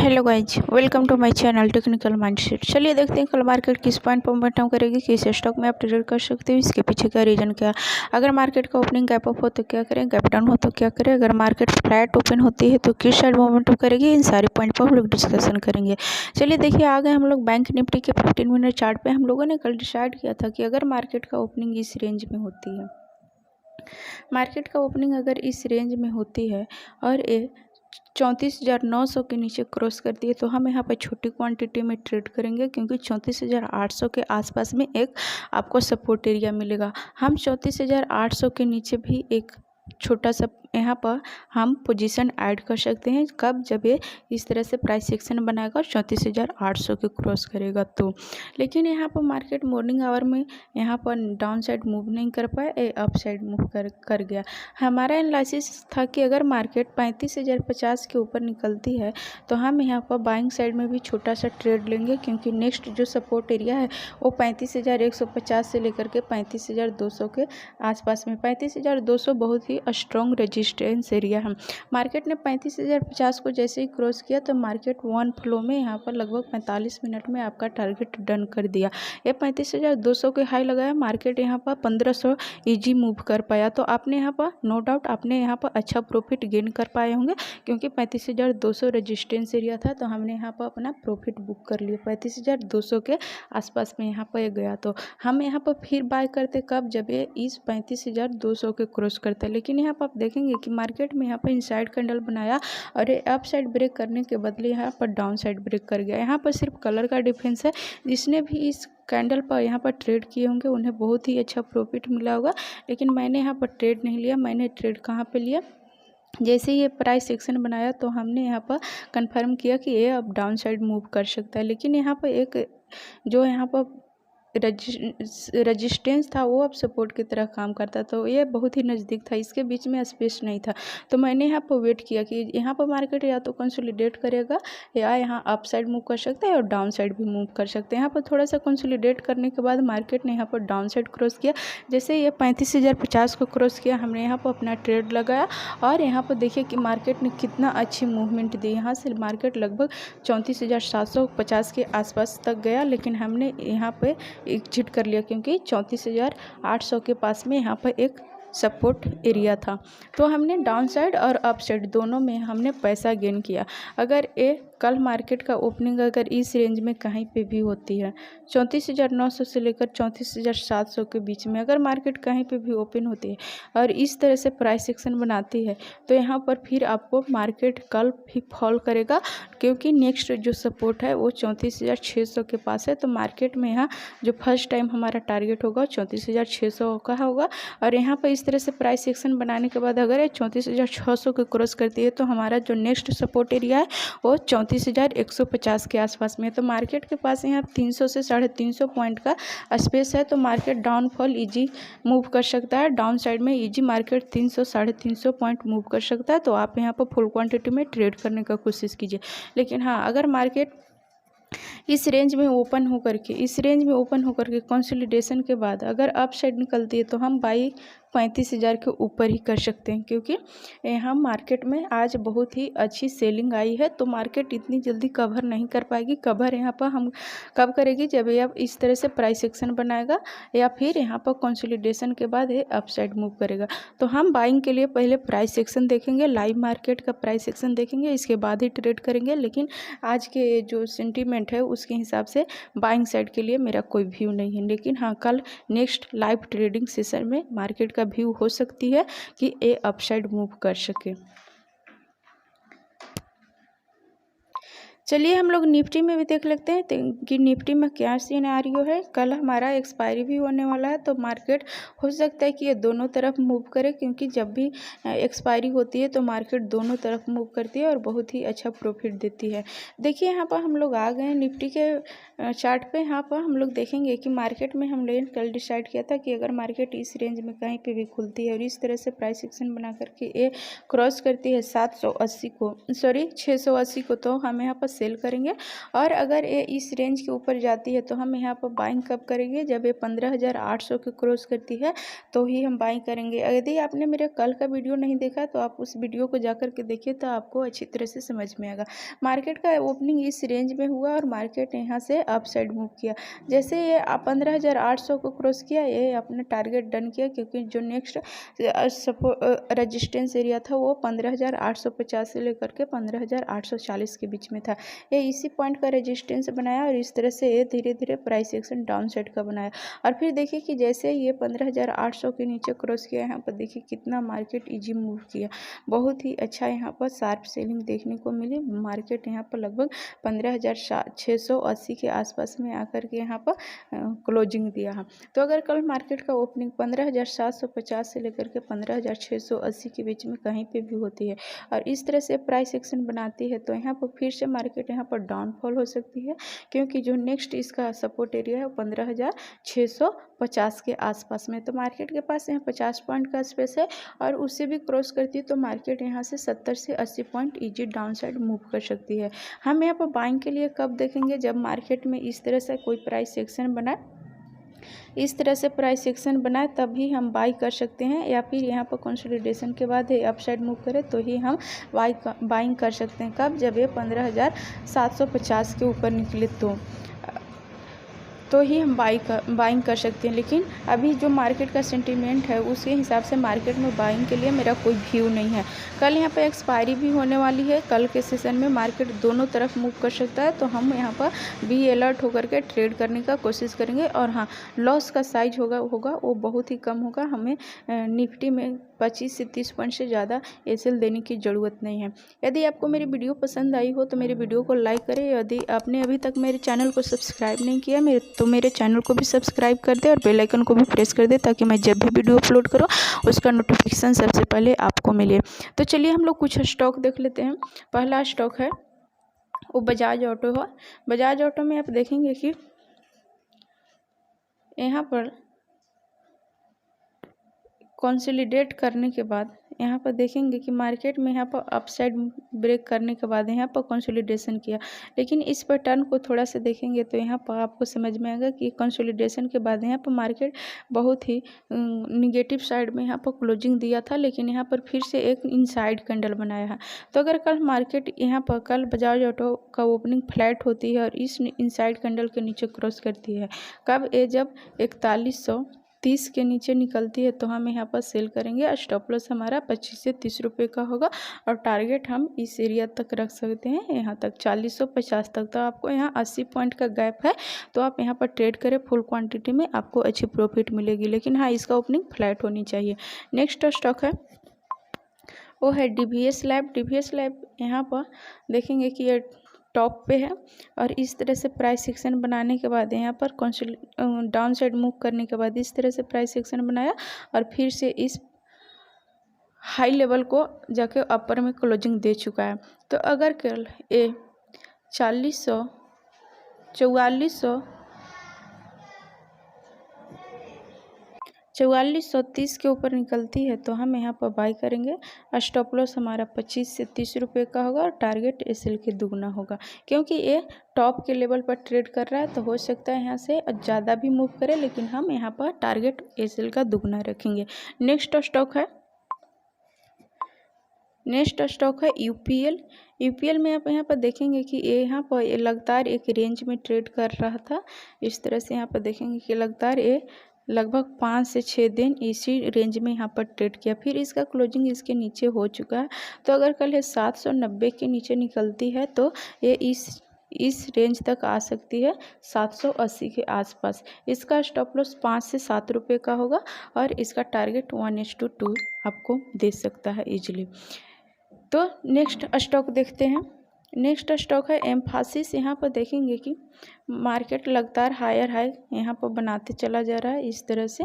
Hello guys, welcome to my channel technical mindset. चलिए देखते हैं कल मार्केट किस पॉइंट पर मोमेंटम करेगी, किस स्टॉक में आप ट्रेड कर सकते हो, इसके पीछे का रीजन क्या है। अगर मार्केट का ओपनिंग गैप अप हो तो क्या करें, गैप डाउन हो तो क्या करें, अगर मार्केट फ्लैट ओपन होती है तो किस साइड मोमेंटम करेगी, इन सारे पॉइंट पर हम लोग डिस्कशन करेंगे। चलिए देखिए, आ गए हम लोग बैंक निफ्टी के 15 मिनट चार्ट पे। हम लोगों ने कल डिसाइड किया था कि अगर मार्केट का ओपनिंग इस रेंज में होती है, मार्केट का ओपनिंग अगर इस रेंज में होती है और 34,900 के नीचे क्रॉस करती है तो हम यहाँ पर छोटी क्वांटिटी में ट्रेड करेंगे, क्योंकि 34,800 के आसपास में एक आपको सपोर्ट एरिया मिलेगा। हम 34,800 के नीचे भी एक छोटा सा यहाँ पर हम पोजीशन ऐड कर सकते हैं। कब, जब ये इस तरह से प्राइस सेक्शन बनाएगा और 34,800 के क्रॉस करेगा तो। लेकिन यहाँ पर मार्केट मॉर्निंग आवर में यहाँ पर डाउन साइड मूव नहीं कर पाया, अप साइड मूव कर गया। हमारा एनालिसिस था कि अगर मार्केट 35,050 के ऊपर निकलती है तो हम यहाँ पर बाइंग साइड में भी छोटा सा ट्रेड लेंगे, क्योंकि नेक्स्ट जो सपोर्ट एरिया है वो 35,150 से लेकर के 35,200 के आसपास में। 35,200 बहुत ही स्ट्रॉन्ग रेजिस्टेंस एरिया है। मार्केट ने 35,050 को जैसे ही क्रॉस किया तो मार्केट वन फ्लो में यहाँ पर लगभग 45 मिनट में आपका टारगेट डन कर दिया। ये 35,200 के हाई लगाया, मार्केट यहाँ पर 1500 ईजी मूव कर पाया। तो आपने यहाँ पर नो डाउट आपने यहाँ पर अच्छा प्रॉफिट गेन कर पाए होंगे, क्योंकि 35,200 रेजिस्टेंस एरिया था तो हमने यहाँ पर अपना प्रॉफिट बुक कर लिया। 35,200 के आसपास में यहाँ पर गया तो हम यहाँ पर फिर बाय करते कब, जब ये इस 35,200 के क्रॉस करता है। लेकिन यहाँ पर आप देखेंगे कि मार्केट में यहाँ पर इनसाइड कैंडल बनाया और ये अप साइड ब्रेक करने के बदले यहाँ पर डाउन साइड ब्रेक कर गया। यहाँ पर सिर्फ कलर का डिफरेंस है। जिसने भी इस कैंडल पर यहाँ पर ट्रेड किए होंगे उन्हें बहुत ही अच्छा प्रॉफिट मिला होगा, लेकिन मैंने यहाँ पर ट्रेड नहीं लिया। मैंने ट्रेड कहाँ पे लिया, जैसे ही ये प्राइस सेक्शन बनाया तो हमने यहाँ पर कंफर्म किया कि ये अब डाउन साइड मूव कर सकता है। लेकिन यहाँ पर एक जो यहाँ पर रजिस्टेंस था वो अब सपोर्ट की तरह काम करता, तो ये बहुत ही नज़दीक था, इसके बीच में स्पेस नहीं था। तो मैंने यहाँ पर वेट किया कि यहाँ पर मार्केट या तो कंसोलिडेट करेगा या यहाँ अप साइड मूव कर सकता है और डाउन साइड भी मूव कर सकते हैं। यहाँ पर थोड़ा सा कंसोलिडेट करने के बाद मार्केट ने यहाँ पर डाउन साइड क्रॉस किया। जैसे ये 35,050 को क्रॉस किया, हमने यहाँ पर अपना ट्रेड लगाया और यहाँ पर देखिए कि मार्केट ने कितना अच्छी मूवमेंट दी। यहाँ से मार्केट लगभग 34,750 के आसपास तक गया, लेकिन हमने यहाँ पर एग्जिट कर लिया, क्योंकि 34,800 के पास में यहाँ पर एक सपोर्ट एरिया था। तो हमने डाउन साइड और अप साइड दोनों में हमने पैसा गेन किया। अगर ये कल मार्केट का ओपनिंग अगर इस रेंज में कहीं पे भी होती है, 34,900 से लेकर 34,700 के बीच में अगर मार्केट कहीं पे भी ओपन होती है और इस तरह से प्राइस सेक्शन बनाती है तो यहाँ पर फिर आपको मार्केट कल भी फॉल करेगा, क्योंकि नेक्स्ट जो सपोर्ट है वो 34,600 के पास है। तो मार्केट में यहाँ जो फर्स्ट टाइम हमारा टारगेट होगा 34,600 का होगा। और यहाँ पर इस तरह से प्राइस सेक्शन बनाने के बाद अगर ये 34,600 के क्रॉस करती है तो हमारा जो नेक्स्ट सपोर्ट एरिया है वो 34,150 के आसपास में है। तो मार्केट के पास यहाँ 300 से 350 पॉइंट का स्पेस है, तो मार्केट डाउनफॉल इजी मूव कर सकता है। डाउन साइड में इजी मार्केट 300 350 पॉइंट मूव कर सकता है। तो आप यहाँ पर फुल क्वांटिटी में ट्रेड करने का कोशिश कीजिए। लेकिन हाँ, अगर मार्केट इस रेंज में ओपन होकर के कंसोलिडेशन के बाद अगर अप साइड निकलती है तो हम बाई 35,000 के ऊपर ही कर सकते हैं, क्योंकि यहाँ मार्केट में आज बहुत ही अच्छी सेलिंग आई है। तो मार्केट इतनी जल्दी कवर नहीं कर पाएगी। कवर यहाँ पर हम कब करेगी, जब ये इस तरह से प्राइस सेक्शन बनाएगा या फिर यहाँ पर कंसोलिडेशन के बाद ये अप साइड मूव करेगा। तो हम बाइंग के लिए पहले प्राइस सेक्शन देखेंगे, लाइव मार्केट का प्राइस सेक्शन देखेंगे, इसके बाद ही ट्रेड करेंगे। लेकिन आज के जो सेंटीमेंट है उसके हिसाब से बाइंग साइड के लिए मेरा कोई व्यू नहीं है। लेकिन हाँ, कल नेक्स्ट लाइव ट्रेडिंग सेशन में मार्केट का व्यू हो सकती है कि ये अपसाइड मूव कर सके। चलिए हम लोग निफ्टी में भी देख लेते हैं कि निफ्टी में क्या सिनेरियो है। कल हमारा एक्सपायरी भी होने वाला है, तो मार्केट हो सकता है कि ये दोनों तरफ मूव करे, क्योंकि जब भी एक्सपायरी होती है तो मार्केट दोनों तरफ मूव करती है और बहुत ही अच्छा प्रॉफिट देती है। देखिए यहाँ पर हम लोग आ गए हैं निफ्टी के चार्ट पे। यहाँ पर हम लोग देखेंगे कि मार्केट में हमने कल डिसाइड किया था कि अगर मार्केट इस रेंज में कहीं पर भी खुलती है और इस तरह से प्राइस सेक्शन बना करके ये क्रॉस करती है 680 को, तो हम यहाँ पर सेल करेंगे। और अगर ये इस रेंज के ऊपर जाती है तो हम यहाँ पर बाइंग कब करेंगे, जब ये 15,800 के क्रॉस करती है तो ही हम बाइंग करेंगे। यदि आपने मेरे कल का वीडियो नहीं देखा तो आप उस वीडियो को जाकर के देखिए तो आपको अच्छी तरह से समझ में आएगा। मार्केट का ओपनिंग इस रेंज में हुआ और मार्केट यहाँ से अप साइड मूव किया। जैसे ये 15,800 को क्रॉस किया, ये अपना टारगेट डन किया, क्योंकि जो नेक्स्ट रेजिस्टेंस एरिया था वो 15,850 से लेकर के 15,840 के बीच में था। ये इसी पॉइंट का रेजिस्टेंस बनाया और इस तरह से ये धीरे धीरे प्राइस एक्शन डाउन साइड का बनाया। और फिर देखिए कि जैसे ये 15,800 के नीचे क्रॉस किया, यहाँ पर देखिए कितना मार्केट इजी मूव किया। बहुत ही अच्छा यहाँ पर शार्प सेलिंग देखने को मिली। मार्केट यहाँ पर लगभग 15,680 के आसपास में आकर के यहाँ पर क्लोजिंग दिया है। तो अगर कल मार्केट का ओपनिंग 15,750 से लेकर के 15,680 के बीच में कहीं पे भी होती है और इस तरह से प्राइस एक्शन बनाती है तो यहाँ पर फिर से मार्केट यहाँ पर डाउनफॉल हो सकती है, क्योंकि जो नेक्स्ट इसका सपोर्ट एरिया है वो 15,650 के आसपास में। तो मार्केट के पास यहाँ 50 पॉइंट का स्पेस है और उससे भी क्रॉस करती है तो मार्केट यहाँ से 70 से 80 point easy down side move कर सकती है। हम यहाँ पर बाइंग के लिए कब देखेंगे, जब मार्केट में इस तरह से कोई प्राइस एक्शन बनाए, इस तरह से प्राइस एक्शन बनाए तभी हम बाई कर सकते हैं, या फिर यहाँ पर कंसोलिडेशन के बाद अपसाइड मूव करे तो ही हम बाइंग कर सकते हैं। कब, जब ये 15,750 के ऊपर निकले तो ही हम बाइंग कर सकते हैं। लेकिन अभी जो मार्केट का सेंटीमेंट है उसके हिसाब से मार्केट में बाइंग के लिए मेरा कोई व्यू नहीं है। कल यहाँ पर एक्सपायरी भी होने वाली है, कल के सेशन में मार्केट दोनों तरफ मूव कर सकता है, तो हम यहाँ पर भी अलर्ट होकर के ट्रेड करने का कोशिश करेंगे। और हाँ, लॉस का साइज होगा वो बहुत ही कम होगा। हमें निफ्टी में 25 से 30 पॉइंट से ज़्यादा एसएल देने की ज़रूरत नहीं है। यदि आपको मेरी वीडियो पसंद आई हो तो मेरे वीडियो को लाइक करें। यदि आपने अभी तक मेरे चैनल को सब्सक्राइब नहीं किया तो मेरे चैनल को भी सब्सक्राइब कर दे और बेल आइकन को भी प्रेस कर दे, ताकि मैं जब भी वीडियो अपलोड करूँ उसका नोटिफिकेशन सबसे पहले आपको मिले। तो चलिए हम लोग कुछ स्टॉक देख लेते हैं। पहला स्टॉक है वो बजाज ऑटो है। बजाज ऑटो में आप देखेंगे कि यहाँ पर कंसोलिडेट करने के बाद यहाँ पर देखेंगे कि मार्केट में यहाँ पर अपसाइड ब्रेक करने के बाद यहाँ पर कंसोलिडेशन किया, लेकिन इस पैटर्न को थोड़ा सा देखेंगे तो यहाँ पर आपको समझ में आएगा कि कंसोलिडेशन के बाद यहाँ पर मार्केट बहुत ही निगेटिव साइड में यहाँ पर क्लोजिंग दिया था, लेकिन यहाँ पर फिर से एक इनसाइड कैंडल बनाया है। तो अगर कल मार्केट यहाँ पर कल बजाज ऑटो का ओपनिंग फ्लैट होती है और इस इनसाइड कैंडल के नीचे क्रॉस करती है, कब, ये जब 4130 के नीचे निकलती है तो हम यहाँ पर सेल करेंगे। स्टॉप लॉस हमारा 25 से 30 रुपये का होगा और टारगेट हम इस एरिया तक रख सकते हैं, यहाँ तक 4050 तक। तो आपको यहाँ 80 पॉइंट का गैप है, तो आप यहाँ पर ट्रेड करें फुल क्वांटिटी में, आपको अच्छी प्रॉफिट मिलेगी। लेकिन हाँ, इसका ओपनिंग फ्लैट होनी चाहिए। नेक्स्ट स्टॉक है वो है डीवीएस लैब। डीवीएस लैब यहाँ पर देखेंगे कि ये टॉप पे है और इस तरह से प्राइस सेक्शन बनाने के बाद यहाँ पर डाउन साइड मूव करने के बाद इस तरह से प्राइस सेक्शन बनाया और फिर से इस हाई लेवल को जाके अपर में क्लोजिंग दे चुका है। तो अगर कल ये 4430 के ऊपर निकलती है तो हम यहाँ पर बाई करेंगे। स्टॉप लॉस हमारा 25 से 30 रुपये का होगा और टारगेट एसएल के दुगना होगा, क्योंकि ये टॉप के लेवल पर ट्रेड कर रहा है तो हो सकता है यहाँ से ज़्यादा भी मूव करे, लेकिन हम यहाँ पर टारगेट एसएल का दुगना रखेंगे। नेक्स्ट स्टॉक है यूपीएल। यूपीएल में आप यहाँ पर देखेंगे कि ये यहाँ पर लगातार एक रेंज में ट्रेड कर रहा था। इस तरह से यहाँ पर देखेंगे कि लगातार ये लगभग 5 से 6 दिन इसी रेंज में यहाँ पर ट्रेड किया, फिर इसका क्लोजिंग इसके नीचे हो चुका है। तो अगर कल ये 790 के नीचे निकलती है तो ये इस रेंज तक आ सकती है 780 के आसपास। इसका स्टॉप लॉस 5 से 7 रुपये का होगा और इसका टारगेट 1:2 आपको दे सकता है इजीली। तो नेक्स्ट स्टॉक देखते हैं। नेक्स्ट स्टॉक है एम्फासिस। यहाँ पर देखेंगे कि मार्केट लगातार हायर हाई यहाँ पर बनाते चला जा रहा है इस तरह से,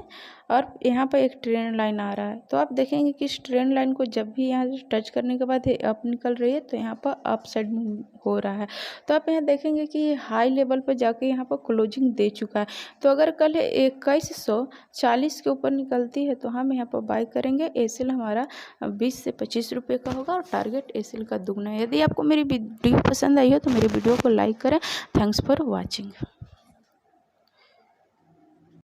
और यहाँ पर एक ट्रेंड लाइन आ रहा है। तो आप देखेंगे कि इस ट्रेंड लाइन को जब भी यहाँ टच करने के बाद अप निकल रही है तो यहाँ पर अप साइड मूव हो रहा है। तो आप यहाँ देखेंगे कि ये हाई लेवल पर जाके यहाँ पर क्लोजिंग दे चुका है। तो अगर कल 2140 के ऊपर निकलती है तो हम यहाँ पर बाई करेंगे। एसएल हमारा 20 से 25 रुपये का होगा और टारगेट एसएल का दुगना है। यदि आपको मेरी वीडियो पसंद आई हो तो मेरे वीडियो को लाइक करें। Thanks for watching.